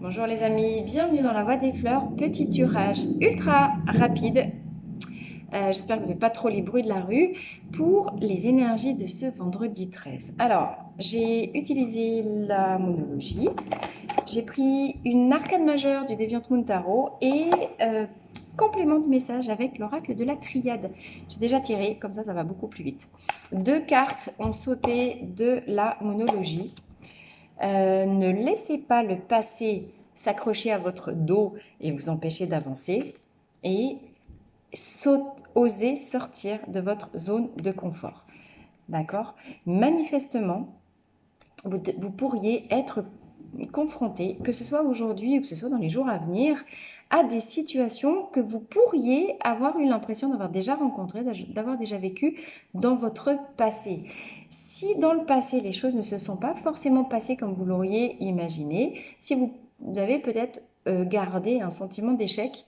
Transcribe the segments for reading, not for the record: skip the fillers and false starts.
Bonjour les amis, bienvenue dans la Voie des Fleurs, petit turage ultra rapide. J'espère que vous n'avez pas trop les bruits de la rue pour les énergies de ce vendredi 13. Alors, j'ai utilisé la monologie, j'ai pris une arcane majeure du Deviant Moon Tarot et complément de message avec l'oracle de la Triade. J'ai déjà tiré, comme ça va beaucoup plus vite. Deux cartes ont sauté de la monologie. Ne laissez pas le passé s'accrocher à votre dos et vous empêcher d'avancer. Et osez sortir de votre zone de confort. D'accord? Manifestement, vous pourriez être confronté, que ce soit aujourd'hui ou que ce soit dans les jours à venir, à des situations que vous pourriez avoir eu l'impression d'avoir déjà rencontrées, d'avoir déjà vécues dans votre passé. Si dans le passé, les choses ne se sont pas forcément passées comme vous l'auriez imaginé, si vous avez peut-être gardé un sentiment d'échec,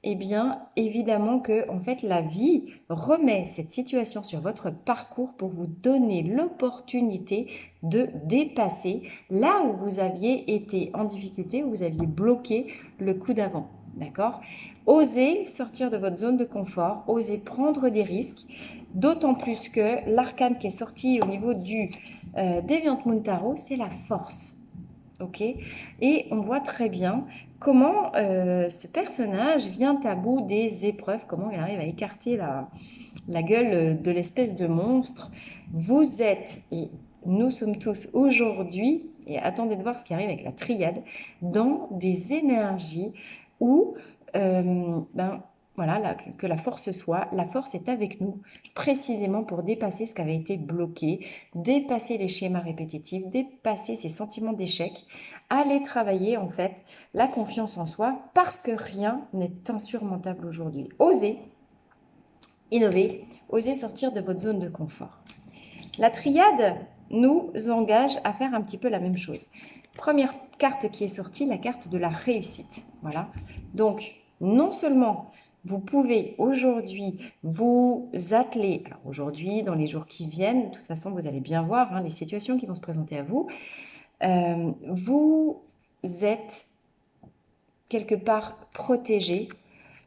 eh bien, évidemment que en fait, la vie remet cette situation sur votre parcours pour vous donner l'opportunité de dépasser là où vous aviez été en difficulté, où vous aviez bloqué le coup d'avant. D'accord? Osez sortir de votre zone de confort, osez prendre des risques, d'autant plus que l'arcane qui est sorti au niveau du Deviant Moon Tarot, c'est la force. Ok, et on voit très bien comment ce personnage vient à bout des épreuves, comment il arrive à écarter la gueule de l'espèce de monstre. Vous êtes, et nous sommes tous aujourd'hui, et attendez de voir ce qui arrive avec la triade, dans des énergies où, voilà, que la force soit, la force est avec nous, précisément pour dépasser ce qui avait été bloqué, dépasser les schémas répétitifs, dépasser ces sentiments d'échec, aller travailler en fait la confiance en soi, parce que rien n'est insurmontable aujourd'hui. Osez innover, osez sortir de votre zone de confort. La triade nous engage à faire un petit peu la même chose. Première carte qui est sortie, la carte de la réussite. Voilà. Donc, non seulement vous pouvez aujourd'hui vous atteler, alors aujourd'hui, dans les jours qui viennent, de toute façon, vous allez bien voir les situations qui vont se présenter à vous, vous êtes quelque part protégé.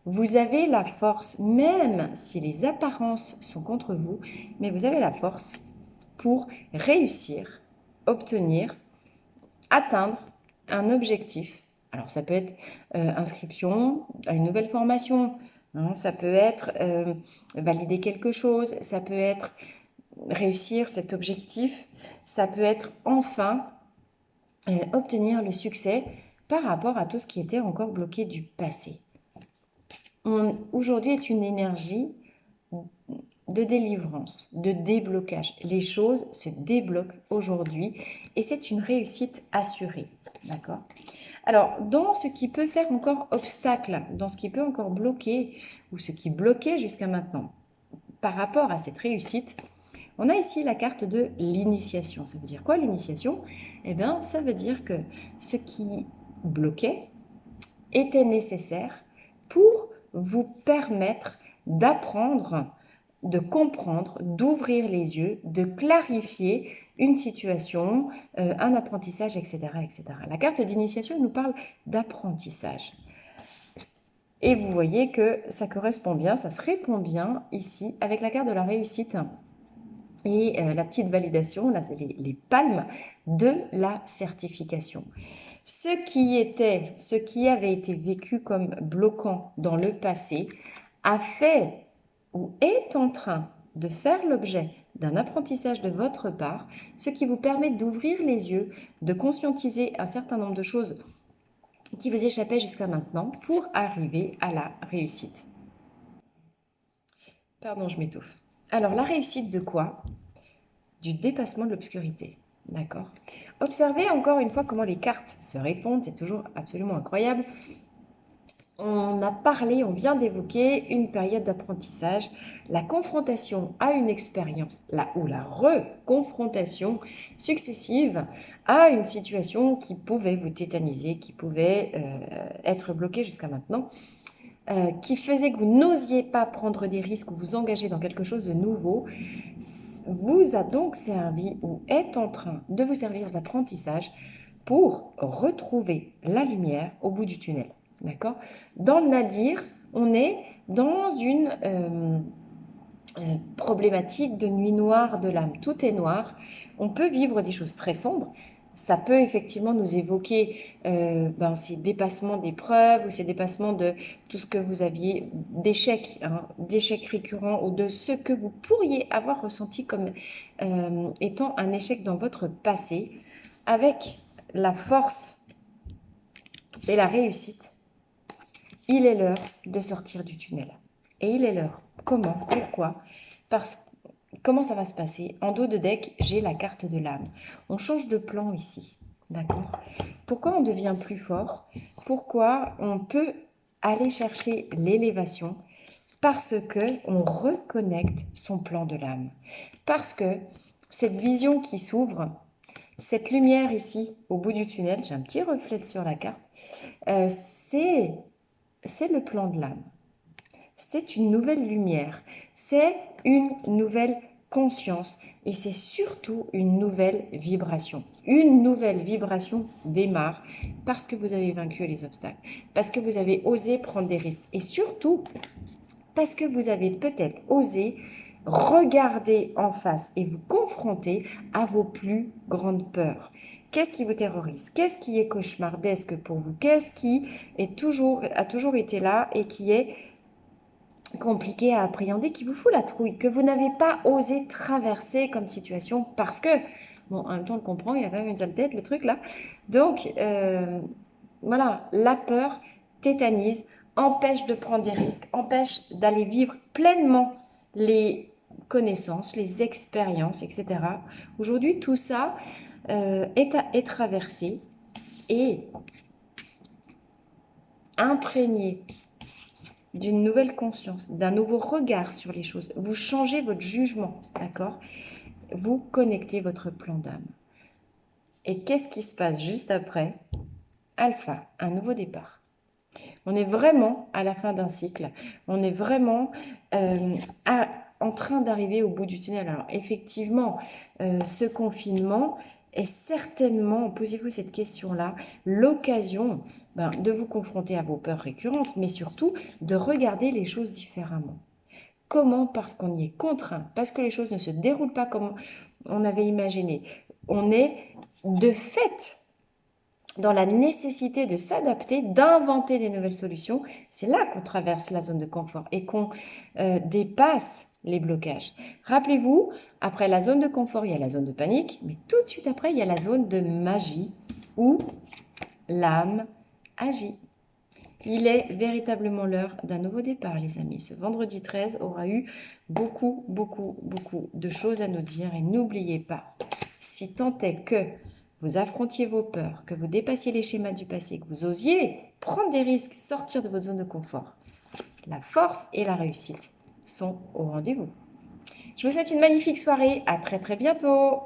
Vous avez la force, même si les apparences sont contre vous, mais vous avez la force pour réussir, obtenir, atteindre un objectif. Alors ça peut être inscription à une nouvelle formation, ça peut être valider quelque chose, ça peut être réussir cet objectif, ça peut être enfin obtenir le succès par rapport à tout ce qui était encore bloqué du passé. Aujourd'hui est une énergie de délivrance, de déblocage. Les choses se débloquent aujourd'hui et c'est une réussite assurée. D'accord? Alors, dans ce qui peut faire encore obstacle, dans ce qui peut encore bloquer ou ce qui bloquait jusqu'à maintenant par rapport à cette réussite, on a ici la carte de l'initiation. Ça veut dire quoi l'initiation? Eh bien, ça veut dire que ce qui bloquait était nécessaire pour vous permettre d'apprendre, de comprendre, d'ouvrir les yeux, de clarifier une situation, un apprentissage, etc., etc. La carte d'initiation nous parle d'apprentissage. Et vous voyez que ça correspond bien, ça se répond bien ici avec la carte de la réussite. Et la petite validation, là, c'est les palmes de la certification. Ce qui avait été vécu comme bloquant dans le passé a fait ou est en train de faire l'objet d'un apprentissage de votre part, ce qui vous permet d'ouvrir les yeux, de conscientiser un certain nombre de choses qui vous échappaient jusqu'à maintenant pour arriver à la réussite. Pardon, je m'étouffe. Alors, la réussite de quoi? Du dépassement de l'obscurité. D'accord? Observez encore une fois comment les cartes se répondent, c'est toujours absolument incroyable. On a parlé, on vient d'évoquer une période d'apprentissage, la confrontation à une expérience, ou la reconfrontation successive à une situation qui pouvait vous tétaniser, qui pouvait être bloquée jusqu'à maintenant, qui faisait que vous n'osiez pas prendre des risques ou vous engager dans quelque chose de nouveau, vous a donc servi ou est en train de vous servir d'apprentissage pour retrouver la lumière au bout du tunnel. D'accord? Dans le nadir, on est dans une problématique de nuit noire de l'âme. Tout est noir. On peut vivre des choses très sombres. Ça peut effectivement nous évoquer ces dépassements d'épreuves ou ces dépassements de tout ce que vous aviez, d'échecs, d'échecs récurrents ou de ce que vous pourriez avoir ressenti comme étant un échec dans votre passé. Avec la force et la réussite, il est l'heure de sortir du tunnel. Et il est l'heure. Comment? Pourquoi? Comment ça va se passer? En dos de deck, j'ai la carte de l'âme. On change de plan ici. D'accord? Pourquoi on devient plus fort? Pourquoi on peut aller chercher l'élévation? Parce que on reconnecte son plan de l'âme. Parce que cette vision qui s'ouvre, cette lumière ici, au bout du tunnel, j'ai un petit reflet sur la carte, c'est le plan de l'âme. C'est une nouvelle lumière, c'est une nouvelle conscience et c'est surtout une nouvelle vibration. Une nouvelle vibration démarre parce que vous avez vaincu les obstacles, parce que vous avez osé prendre des risques et surtout parce que vous avez peut-être osé regarder en face et vous confronter à vos plus grandes peurs. Qu'est-ce qui vous terrorise? Qu'est-ce qui est cauchemardesque pour vous? Qu'est-ce qui a toujours été là et qui est compliqué à appréhender, qui vous fout la trouille, que vous n'avez pas osé traverser comme situation parce que, bon, en même temps, on le comprend, il a quand même une sale tête, le truc là. Donc, voilà, la peur tétanise, empêche de prendre des risques, empêche d'aller vivre pleinement les connaissances, les expériences, etc. Aujourd'hui, tout ça est traversé et imprégné d'une nouvelle conscience, d'un nouveau regard sur les choses. Vous changez votre jugement, d'accord? Vous connectez votre plan d'âme. Et qu'est-ce qui se passe juste après? Alpha, un nouveau départ. On est vraiment à la fin d'un cycle. On est vraiment en train d'arriver au bout du tunnel. Alors effectivement, ce confinement est certainement, posez-vous cette question-là, l'occasion de vous confronter à vos peurs récurrentes, mais surtout de regarder les choses différemment. Comment? Parce qu'on y est contraint, parce que les choses ne se déroulent pas comme on avait imaginé. On est de fait dans la nécessité de s'adapter, d'inventer des nouvelles solutions. C'est là qu'on traverse la zone de confort et qu'on dépasse les blocages. Rappelez-vous, après la zone de confort, il y a la zone de panique, mais tout de suite après, il y a la zone de magie où l'âme agit. Il est véritablement l'heure d'un nouveau départ, les amis. Ce vendredi 13 aura eu beaucoup de choses à nous dire. Et n'oubliez pas, si tant est que vous affrontiez vos peurs, que vous dépassiez les schémas du passé, que vous osiez prendre des risques, sortir de votre zone de confort, la force et la réussite sont au rendez-vous. Je vous souhaite une magnifique soirée. À très bientôt.